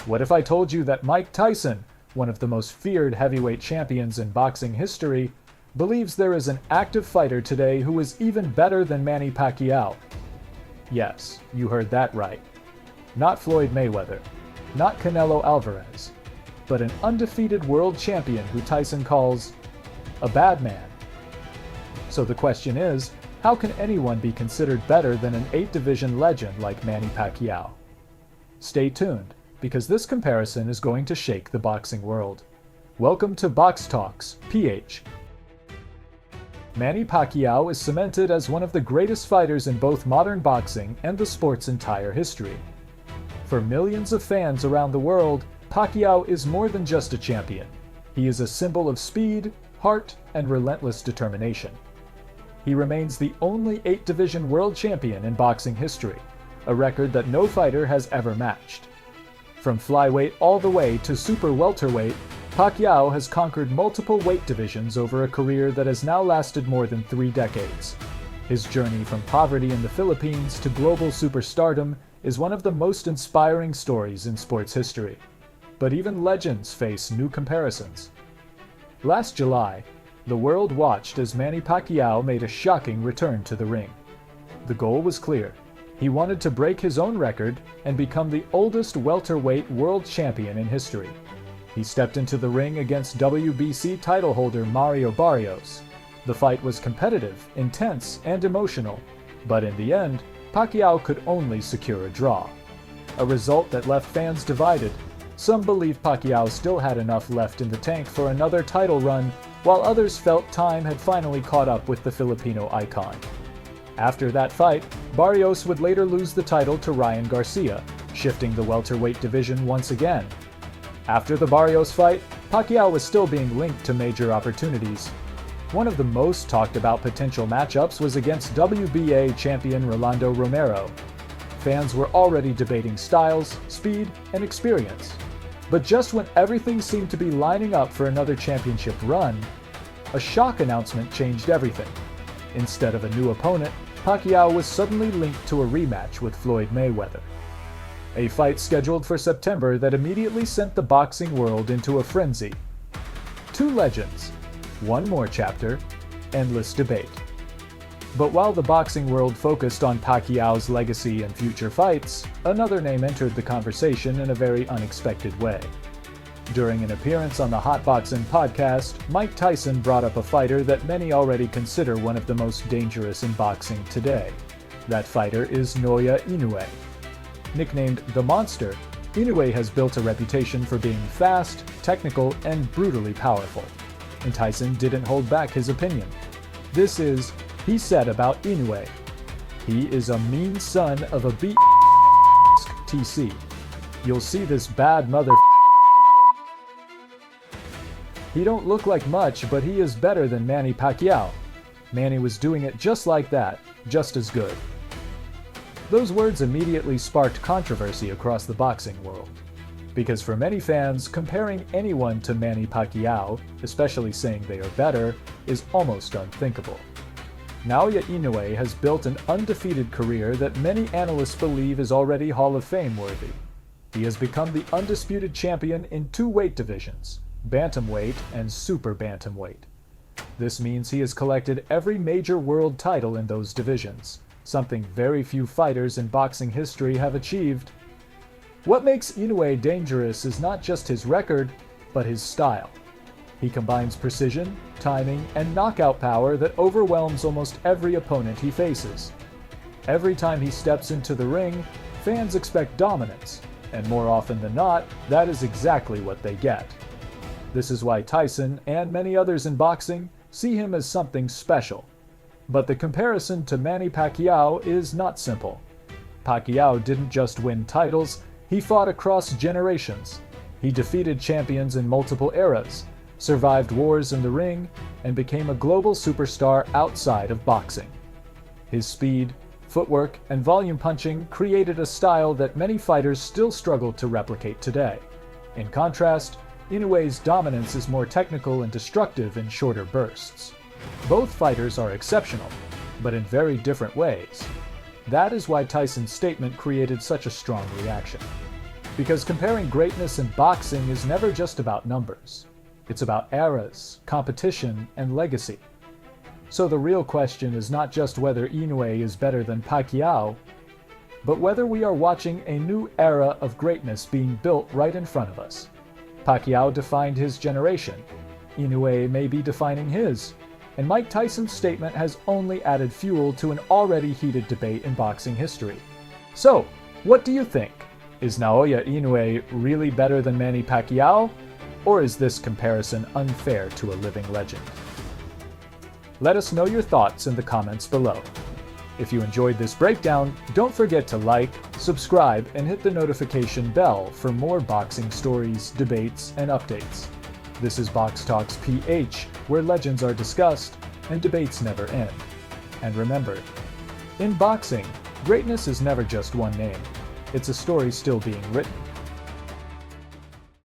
What if I told you that Mike Tyson, one of the most feared heavyweight champions in boxing history, believes there is an active fighter today who is even better than Manny Pacquiao? Yes, you heard that right. Not Floyd Mayweather, not Canelo Alvarez, but an undefeated world champion who Tyson calls a bad man. So the question is, how can anyone be considered better than an 8-division legend like Manny Pacquiao? Stay tuned, because this comparison is going to shake the boxing world. Welcome to Box Talks, PH. Manny Pacquiao is cemented as one of the greatest fighters in both modern boxing and the sport's entire history. For millions of fans around the world, Pacquiao is more than just a champion. He is a symbol of speed, heart, and relentless determination. He remains the only 8-division world champion in boxing history, a record that no fighter has ever matched. From flyweight all the way to super welterweight, Pacquiao has conquered multiple weight divisions over a career that has now lasted more than 3 decades. His journey from poverty in the Philippines to global superstardom is one of the most inspiring stories in sports history. But even legends face new comparisons. Last July, the world watched as Manny Pacquiao made a shocking return to the ring. The goal was clear. He wanted to break his own record and become the oldest welterweight world champion in history. He stepped into the ring against WBC title holder Mario Barrios. The fight was competitive, intense, and emotional, but in the end, Pacquiao could only secure a draw. A result that left fans divided. Some believed Pacquiao still had enough left in the tank for another title run, while others felt time had finally caught up with the Filipino icon. After that fight, Barrios would later lose the title to Ryan Garcia, shifting the welterweight division once again. After the Barrios fight, Pacquiao was still being linked to major opportunities. One of the most talked about potential matchups was against WBA champion Rolando Romero. Fans were already debating styles, speed, and experience. But just when everything seemed to be lining up for another championship run, a shock announcement changed everything. Instead of a new opponent, Pacquiao was suddenly linked to a rematch with Floyd Mayweather. A fight scheduled for September that immediately sent the boxing world into a frenzy. 2 legends, one more chapter, endless debate. But while the boxing world focused on Pacquiao's legacy and future fights, another name entered the conversation in a very unexpected way. During an appearance on the Hot Boxing podcast, Mike Tyson brought up a fighter that many already consider one of the most dangerous in boxing today. That fighter is Naoya Inoue. Nicknamed the Monster, Inoue has built a reputation for being fast, technical, and brutally powerful. And Tyson didn't hold back his opinion. This is, he said about Inoue, "He is a mean son of a TC. You'll see this bad mother. He don't look like much, but he is better than Manny Pacquiao. Manny was doing it just like that, just as good." Those words immediately sparked controversy across the boxing world. Because for many fans, comparing anyone to Manny Pacquiao, especially saying they are better, is almost unthinkable. Naoya Inoue has built an undefeated career that many analysts believe is already Hall of Fame worthy. He has become the undisputed champion in 2 weight divisions, bantamweight and super bantamweight. This means he has collected every major world title in those divisions, something very few fighters in boxing history have achieved. What makes Inoue dangerous is not just his record, but his style. He combines precision, timing, and knockout power that overwhelms almost every opponent he faces. Every time he steps into the ring, fans expect dominance, and more often than not, that is exactly what they get. This is why Tyson, and many others in boxing, see him as something special. But the comparison to Manny Pacquiao is not simple. Pacquiao didn't just win titles, he fought across generations. He defeated champions in multiple eras, survived wars in the ring, and became a global superstar outside of boxing. His speed, footwork, and volume punching created a style that many fighters still struggle to replicate today. In contrast, Inoue's dominance is more technical and destructive in shorter bursts. Both fighters are exceptional, but in very different ways. That is why Tyson's statement created such a strong reaction. Because comparing greatness in boxing is never just about numbers. It's about eras, competition, and legacy. So the real question is not just whether Inoue is better than Pacquiao, but whether we are watching a new era of greatness being built right in front of us. Pacquiao defined his generation. Inoue may be defining his. And Mike Tyson's statement has only added fuel to an already heated debate in boxing history. So, what do you think? Is Naoya Inoue really better than Manny Pacquiao? Or is this comparison unfair to a living legend? Let us know your thoughts in the comments below. If you enjoyed this breakdown, don't forget to like, subscribe, and hit the notification bell for more boxing stories, debates, and updates. This is Box Talks PH, where legends are discussed and debates never end. And remember, in boxing, greatness is never just one name. It's a story still being written.